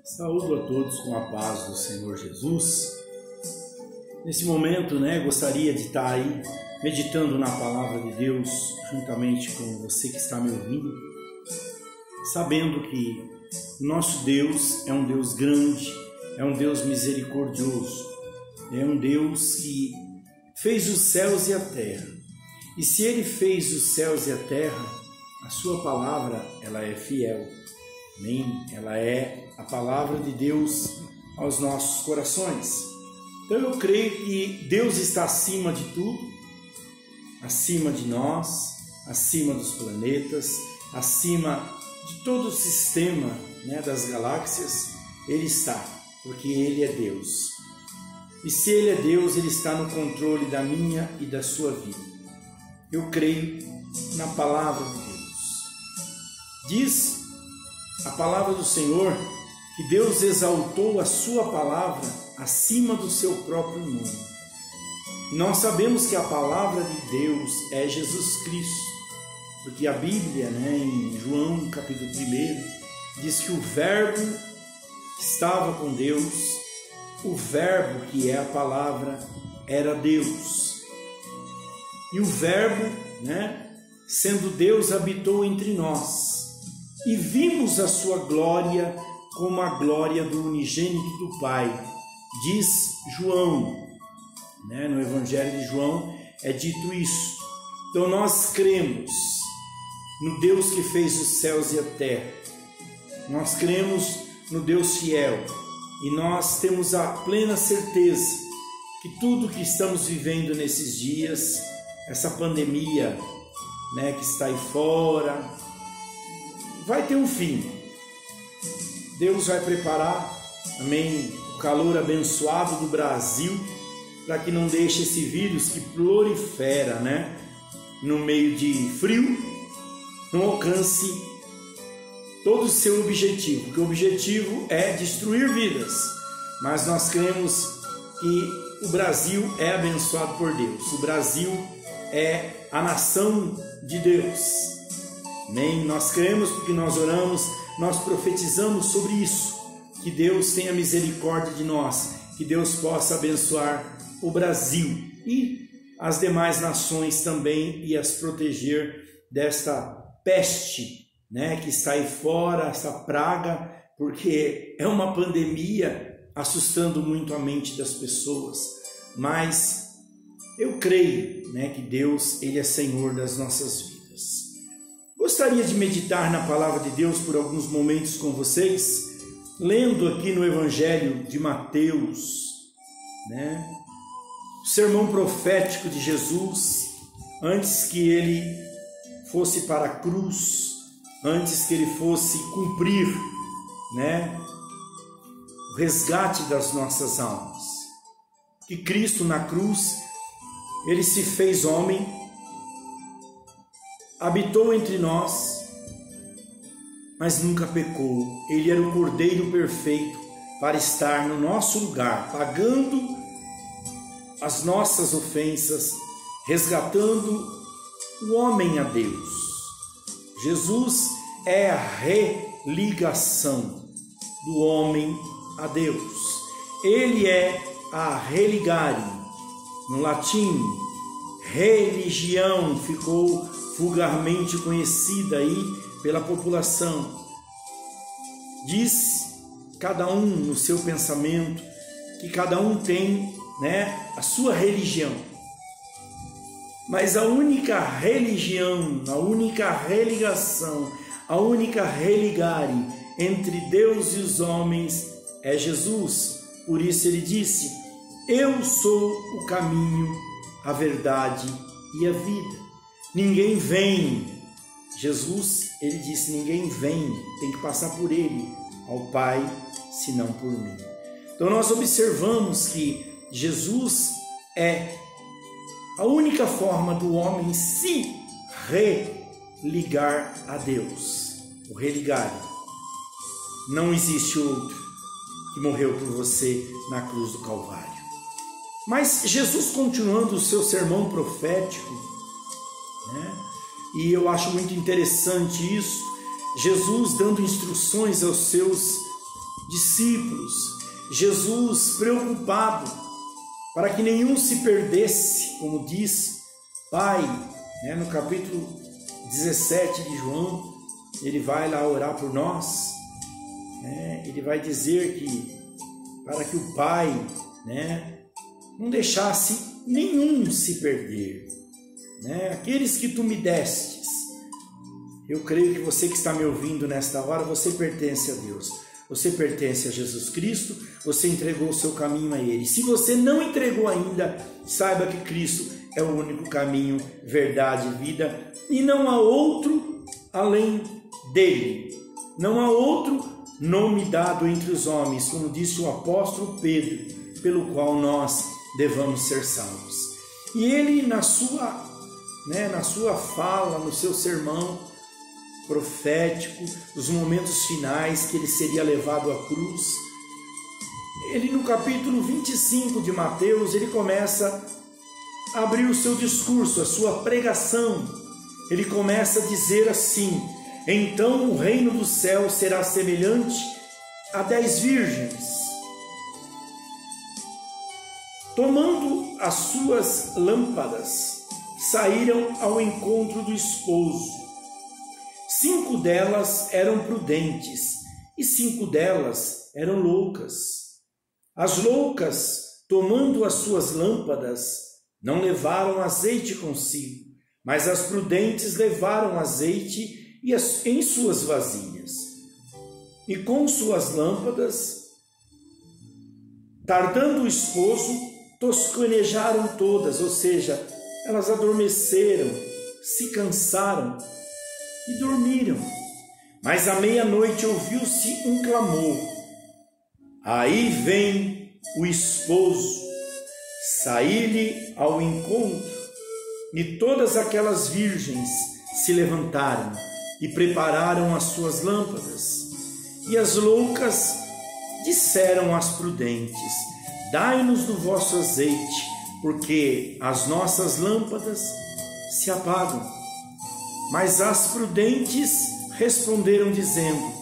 Saúdo a todos com a paz do Senhor Jesus. Nesse momento, gostaria de estar aí meditando na palavra de Deus juntamente com você que está me ouvindo, sabendo que o nosso Deus é um Deus grande, é um Deus misericordioso, é um Deus que fez os céus e a terra. E se Ele fez os céus e a terra, a sua palavra, ela é fiel. Amém? Ela é a palavra de Deus aos nossos corações. Então eu creio que Deus está acima de tudo, acima de nós, acima dos planetas, acima de todo o sistema das galáxias. Ele está, porque Ele é Deus. E se Ele é Deus, Ele está no controle da minha e da sua vida. Eu creio na palavra de Deus. Diz a palavra do Senhor que Deus exaltou a sua palavra acima do seu próprio nome. E nós sabemos que a palavra de Deus é Jesus Cristo, porque a Bíblia, em João capítulo 1, diz que o Verbo estava com Deus, o Verbo que é a palavra era Deus. E o Verbo, sendo Deus, habitou entre nós. E vimos a sua glória como a glória do unigênito do Pai, diz João. No Evangelho de João é dito isso. Então nós cremos no Deus que fez os céus e a terra. Nós cremos no Deus fiel. E nós temos a plena certeza que tudo que estamos vivendo nesses dias, essa pandemia que está aí fora, vai ter um fim. Deus vai preparar, amém, o calor abençoado do Brasil, para que não deixe esse vírus que prolifera, no meio de frio, não alcance todo o seu objetivo, porque o objetivo é destruir vidas. Mas nós cremos que o Brasil é abençoado por Deus. O Brasil é a nação de Deus. Amém? Nós cremos porque nós oramos, nós profetizamos sobre isso, que Deus tenha misericórdia de nós, que Deus possa abençoar o Brasil e as demais nações também e as proteger desta peste, que está aí fora, essa praga, porque é uma pandemia assustando muito a mente das pessoas. Mas eu creio, que Deus, Ele é Senhor das nossas vidas. Gostaria de meditar na palavra de Deus por alguns momentos com vocês, lendo aqui no Evangelho de Mateus, o sermão profético de Jesus, antes que Ele fosse para a cruz, antes que Ele fosse cumprir, o resgate das nossas almas. Que Cristo na cruz, Ele se fez homem, habitou entre nós, mas nunca pecou. Ele era o Cordeiro perfeito para estar no nosso lugar, pagando as nossas ofensas, resgatando o homem a Deus. Jesus é a religação do homem a Deus. Ele é a religare, no latim, religião, ficou vulgarmente conhecida aí pela população. Diz cada um no seu pensamento que cada um tem, a sua religião. Mas a única religião, a única religação, a única religare entre Deus e os homens é Jesus. Por isso ele disse: eu sou o caminho, a verdade e a vida. Ninguém vem, Jesus, ele disse, ninguém vem, tem que passar por ele, ao Pai, senão por mim. Então nós observamos que Jesus é a única forma do homem se religar a Deus, o religar. Não existe outro que morreu por você na cruz do Calvário. Mas Jesus, continuando o seu sermão profético, e eu acho muito interessante isso, Jesus dando instruções aos seus discípulos, Jesus preocupado para que nenhum se perdesse, como diz Pai, no capítulo 17 de João, ele vai lá orar por nós, ele vai dizer que para que o Pai não deixasse nenhum se perder, aqueles que tu me destes. Eu creio que você que está me ouvindo nesta hora, você pertence a Deus, você pertence a Jesus Cristo, você entregou o seu caminho a Ele. Se você não entregou ainda, saiba que Cristo é o único caminho, verdade e vida, e não há outro além dele. Não há outro nome dado entre os homens, como disse o apóstolo Pedro, pelo qual nós devamos ser salvos. E ele, na sua fala, no seu sermão profético, nos momentos finais que ele seria levado à cruz, ele no capítulo 25 de Mateus, ele começa a abrir o seu discurso, a sua pregação. Ele começa a dizer assim: então o reino do céu será semelhante a 10 virgens, tomando as suas lâmpadas, saíram ao encontro do esposo. 5 delas eram prudentes e 5 delas eram loucas. As loucas, tomando as suas lâmpadas, não levaram azeite consigo, mas as prudentes levaram azeite em suas vasilhas. E com suas lâmpadas, tardando o esposo, tosquenejaram todas, ou seja, elas adormeceram, se cansaram e dormiram. Mas à meia-noite ouviu-se um clamor: aí vem o esposo, saí-lhe ao encontro. E todas aquelas virgens se levantaram e prepararam as suas lâmpadas. E as loucas disseram às prudentes: dai-nos do vosso azeite, porque as nossas lâmpadas se apagam. Mas as prudentes responderam dizendo: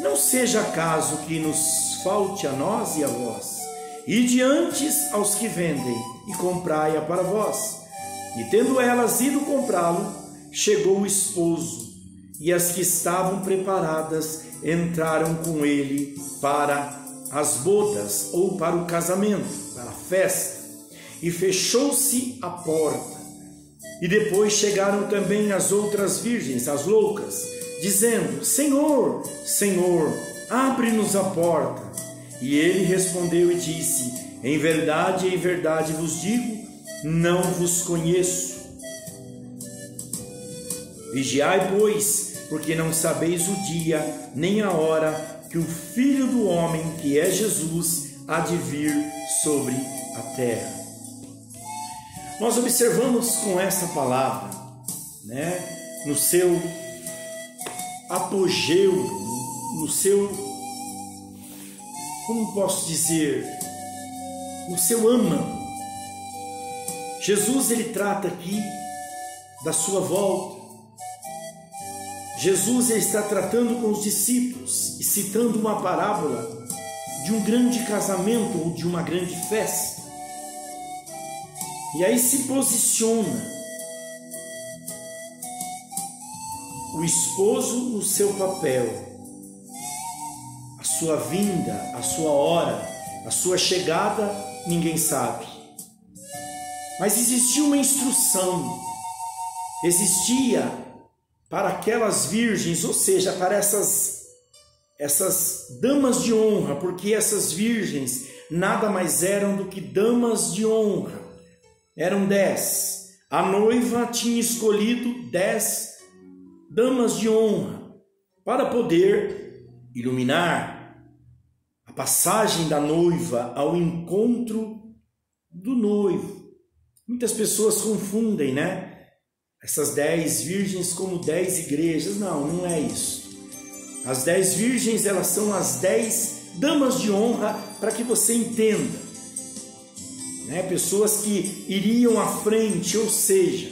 não seja acaso que nos falte a nós e a vós, ide antes aos que vendem e comprai-a para vós. E tendo elas ido comprá-lo, chegou o esposo, e as que estavam preparadas entraram com ele para as bodas, ou para o casamento, para a festa, e fechou-se a porta. E depois chegaram também as outras virgens, as loucas, dizendo: Senhor, Senhor, abre-nos a porta. E ele respondeu e disse: em verdade vos digo, não vos conheço. Vigiai, pois, porque não sabeis o dia nem a hora que o Filho do Homem, que é Jesus, há de vir sobre a terra. Nós observamos com essa palavra, no seu apogeu, no seu, como posso dizer, no seu âmago. Jesus, ele trata aqui da sua volta. Jesus, ele está tratando com os discípulos e citando uma parábola de um grande casamento ou de uma grande festa. E aí se posiciona o esposo no seu papel, a sua vinda, a sua hora, a sua chegada, ninguém sabe. Mas existia uma instrução, existia para aquelas virgens, ou seja, para essas damas de honra, porque essas virgens nada mais eram do que damas de honra. Eram 10. A noiva tinha escolhido 10 damas de honra para poder iluminar a passagem da noiva ao encontro do noivo. Muitas pessoas confundem, essas 10 virgens como 10 igrejas. Não é isso. As 10 virgens, elas são as 10 damas de honra, para que você entenda. Pessoas que iriam à frente, ou seja,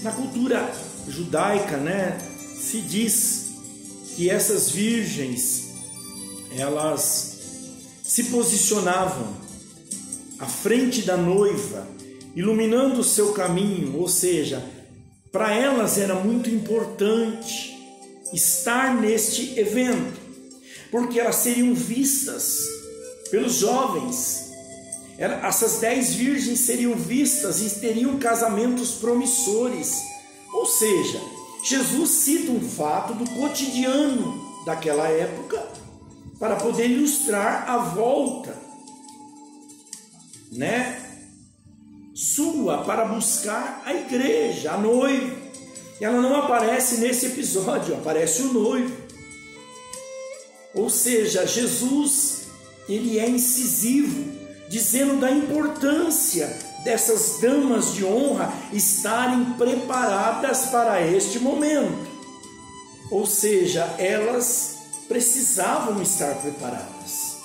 na cultura judaica, se diz que essas virgens, elas se posicionavam à frente da noiva, iluminando o seu caminho, ou seja, para elas era muito importante estar neste evento, porque elas seriam vistas pelos jovens. Essas 10 virgens seriam vistas e teriam casamentos promissores. Ou seja, Jesus cita um fato do cotidiano daquela época para poder ilustrar a volta, sua para buscar a igreja, a noiva. Ela não aparece nesse episódio, aparece o noivo. Ou seja, Jesus, ele é incisivo, dizendo da importância dessas damas de honra estarem preparadas para este momento. Ou seja, elas precisavam estar preparadas.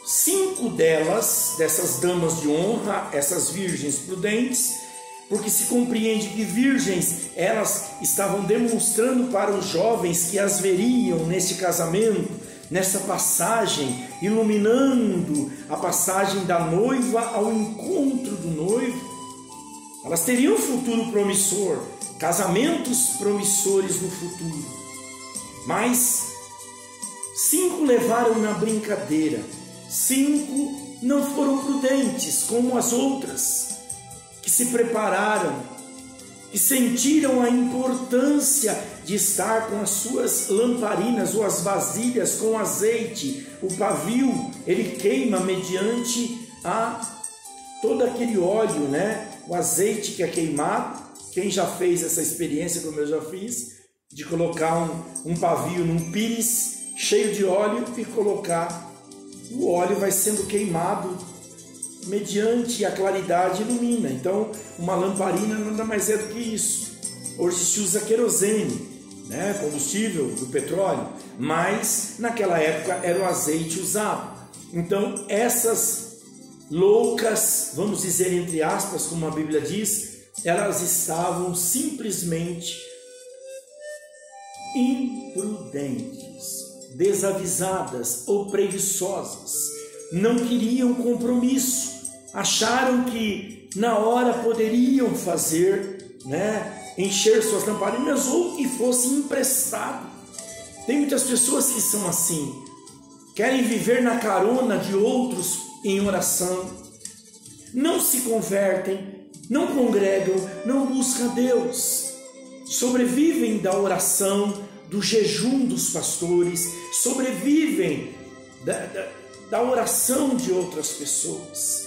5 delas, dessas damas de honra, essas virgens prudentes, porque se compreende que virgens, elas estavam demonstrando para os jovens que as veriam neste casamento, nessa passagem, iluminando a passagem da noiva ao encontro do noivo. Elas teriam um futuro promissor, casamentos promissores no futuro. Mas 5 levaram na brincadeira, 5 não foram prudentes como as outras, que se prepararam, que sentiram a importância de estar com as suas lamparinas ou as vasilhas com azeite. O pavio, ele queima mediante todo aquele óleo, o azeite que é queimado. Quem já fez essa experiência, como eu já fiz, de colocar um pavio num pires cheio de óleo e colocar, o óleo vai sendo queimado mediante a claridade ilumina. Então, uma lamparina nada mais é do que isso. Hoje se usa querosene, combustível do petróleo, mas naquela época era o azeite usado. Então, essas loucas, vamos dizer entre aspas, como a Bíblia diz, elas estavam simplesmente imprudentes, desavisadas ou preguiçosas. Não queriam compromisso, acharam que na hora poderiam fazer, encher suas lamparinas ou que fosse emprestado. Tem muitas pessoas que são assim, querem viver na carona de outros em oração, não se convertem, não congregam, não buscam Deus, sobrevivem da oração, do jejum dos pastores, sobrevivem da oração de outras pessoas.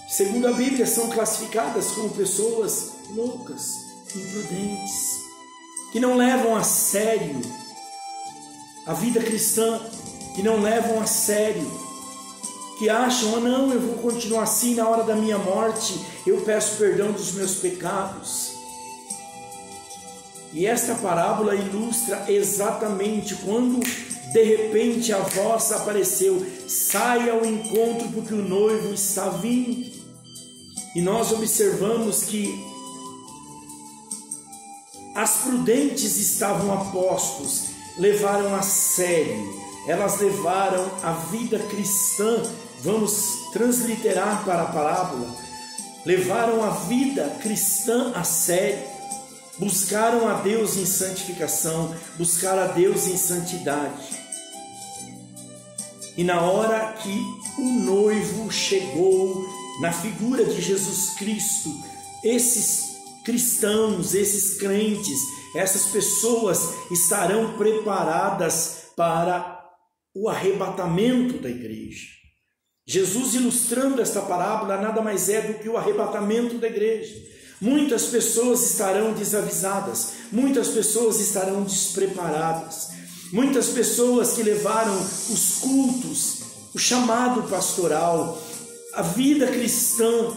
Segundo a Bíblia, são classificadas como pessoas loucas, imprudentes, que não levam a sério a vida cristã, que não levam a sério, que acham, não, eu vou continuar assim, na hora da minha morte eu peço perdão dos meus pecados. E esta parábola ilustra exatamente quando de repente a voz apareceu, saia ao encontro porque o noivo está vindo. E nós observamos que as prudentes estavam a postos, levaram a sério, elas levaram a vida cristã, vamos transliterar para a parábola, levaram a vida cristã a sério, buscaram a Deus em santificação, buscaram a Deus em santidade. E na hora que o noivo chegou, na figura de Jesus Cristo, esses cristãos, esses crentes, essas pessoas estarão preparadas para o arrebatamento da igreja. Jesus, ilustrando esta parábola, nada mais é do que o arrebatamento da igreja. Muitas pessoas estarão desavisadas, muitas pessoas estarão despreparadas, muitas pessoas que levaram os cultos, o chamado pastoral, a vida cristã,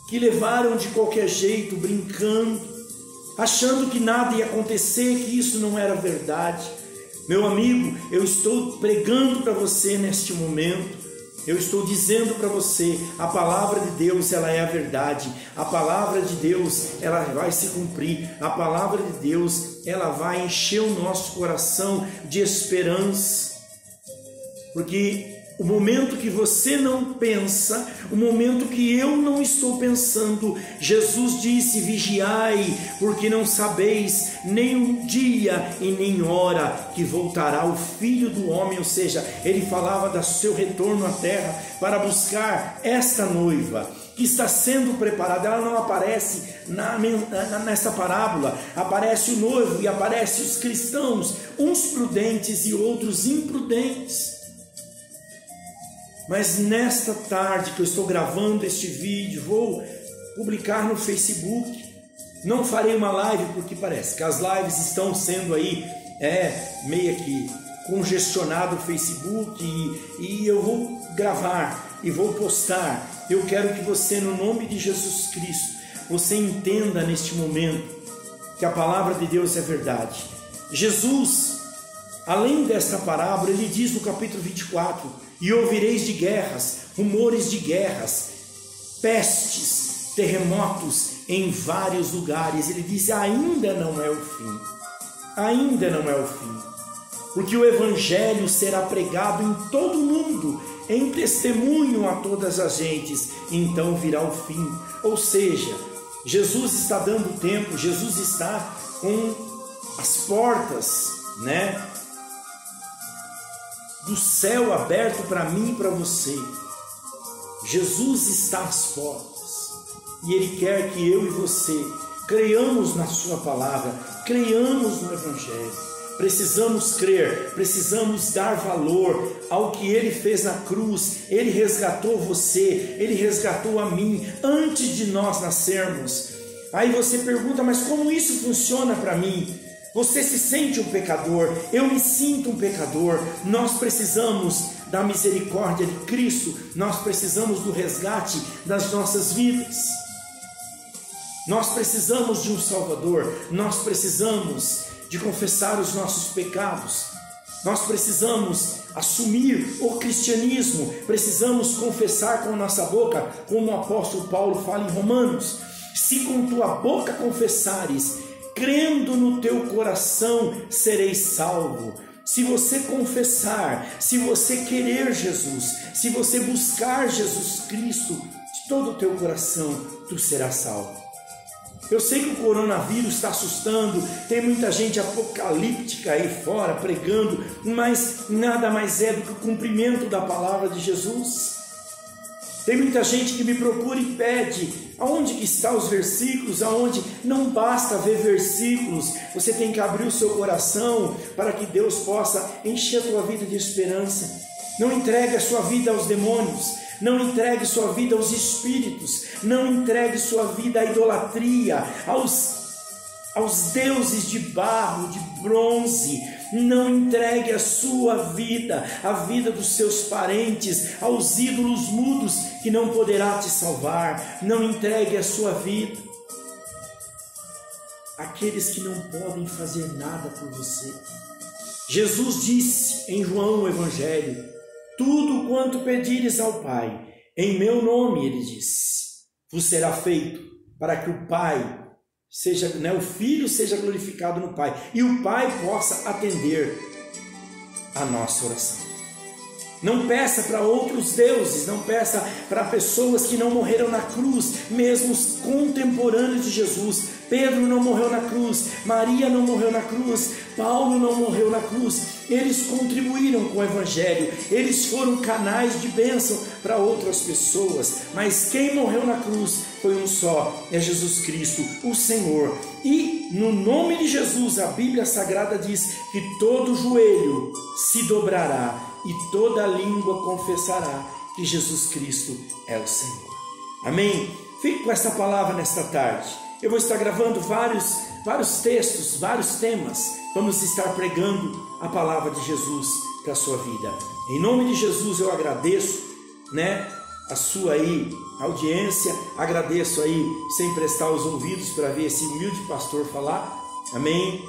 que levaram de qualquer jeito, brincando, achando que nada ia acontecer, que isso não era verdade. Meu amigo, eu estou pregando para você neste momento, Eu estou dizendo para você, a palavra de Deus, ela é a verdade. A palavra de Deus, ela vai se cumprir. A palavra de Deus, ela vai encher o nosso coração de esperança. Porque o momento que você não pensa, o momento que eu não estou pensando, Jesus disse: vigiai, porque não sabeis nem o dia e nem hora que voltará o Filho do Homem. Ou seja, ele falava do seu retorno à terra para buscar esta noiva que está sendo preparada. Ela não aparece nessa parábola, aparece o noivo e aparece os cristãos, uns prudentes e outros imprudentes. Mas nesta tarde que eu estou gravando este vídeo, vou publicar no Facebook. Não farei uma live, porque parece que as lives estão sendo aí meio que congestionado o Facebook, e eu vou gravar e vou postar. Eu quero que você, no nome de Jesus Cristo, você entenda neste momento que a palavra de Deus é verdade. Jesus, além desta parábola, ele diz no capítulo 24: e ouvireis de guerras, rumores de guerras, pestes, terremotos em vários lugares. Ele diz: ainda não é o fim, ainda não é o fim, porque o evangelho será pregado em todo o mundo, em testemunho a todas as gentes, então virá o fim. Ou seja, Jesus está dando tempo, Jesus está com as portas, do céu aberto para mim e para você. Jesus está às portas e Ele quer que eu e você creiamos na sua palavra, creiamos no Evangelho. Precisamos crer, precisamos dar valor ao que Ele fez na cruz. Ele resgatou você, Ele resgatou a mim antes de nós nascermos. Aí você pergunta: mas como isso funciona para mim? Você se sente um pecador, eu me sinto um pecador. Nós precisamos da misericórdia de Cristo, nós precisamos do resgate das nossas vidas. Nós precisamos de um Salvador, nós precisamos de confessar os nossos pecados, nós precisamos assumir o cristianismo, precisamos confessar com a nossa boca, como o apóstolo Paulo fala em Romanos: se com tua boca confessares, crendo no teu coração, sereis salvo. Se você confessar, se você querer Jesus, se você buscar Jesus Cristo de todo o teu coração, tu serás salvo. Eu sei que o coronavírus está assustando, tem muita gente apocalíptica aí fora pregando, mas nada mais é do que o cumprimento da palavra de Jesus. Tem muita gente que me procura e pede: aonde que estão os versículos? Aonde? Não basta ver versículos, você tem que abrir o seu coração para que Deus possa encher a tua vida de esperança. Não entregue a sua vida aos demônios, não entregue sua vida aos espíritos, não entregue sua vida à idolatria, aos deuses de barro, de bronze. Não entregue a sua vida, a vida dos seus parentes, aos ídolos mudos que não poderá te salvar. Não entregue a sua vida àqueles que não podem fazer nada por você. Jesus disse em João o Evangelho: tudo quanto pedires ao Pai, em meu nome, ele disse, vos será feito, para que o Pai seja, o Filho seja glorificado no Pai e o Pai possa atender a nossa oração. Não peça para outros deuses, não peça para pessoas que não morreram na cruz, mesmo os contemporâneos de Jesus. Pedro não morreu na cruz, Maria não morreu na cruz, Paulo não morreu na cruz. Eles contribuíram com o Evangelho, eles foram canais de bênção para outras pessoas, mas quem morreu na cruz foi um só, é Jesus Cristo, o Senhor. E no nome de Jesus, a Bíblia Sagrada diz que todo joelho se dobrará e toda língua confessará que Jesus Cristo é o Senhor. Amém? Fique com esta palavra nesta tarde. Eu vou estar gravando vários textos, vários temas. Vamos estar pregando a palavra de Jesus para a sua vida. Em nome de Jesus eu agradeço, a sua audiência. Agradeço sem prestar os ouvidos para ver esse humilde pastor falar. Amém?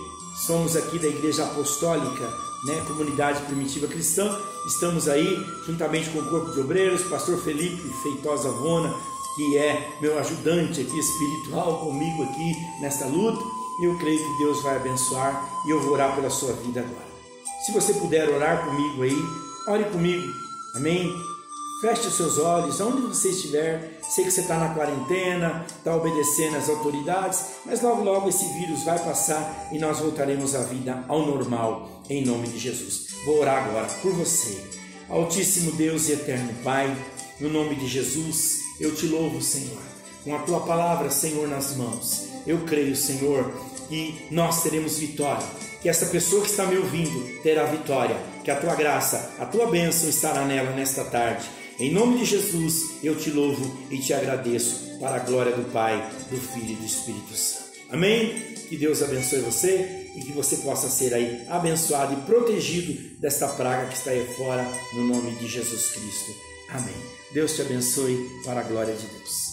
somos aqui da Igreja Apostólica, né, Comunidade Primitiva Cristã. Estamos aí juntamente com o Corpo de Obreiros, pastor Felipe Feitosa Vona, que é meu ajudante aqui espiritual comigo aqui nesta luta. E eu creio que Deus vai abençoar e eu vou orar pela sua vida agora. Se você puder orar comigo aí, ore comigo, amém? Feche os seus olhos, onde você estiver. Sei que você está na quarentena, está obedecendo às autoridades, mas logo logo esse vírus vai passar e nós voltaremos à vida ao normal, em nome de Jesus. Vou orar agora por você. Altíssimo Deus e eterno Pai, no nome de Jesus, eu te louvo, Senhor, com a tua palavra, Senhor, nas mãos. Eu creio, Senhor, que nós teremos vitória, que essa pessoa que está me ouvindo terá vitória, que a tua graça, a tua bênção estará nela nesta tarde. Em nome de Jesus, eu te louvo e te agradeço para a glória do Pai, do Filho e do Espírito Santo. Amém? Que Deus abençoe você e que você possa ser aí abençoado e protegido desta praga que está aí fora, no nome de Jesus Cristo. Amém. Deus te abençoe para a glória de Deus.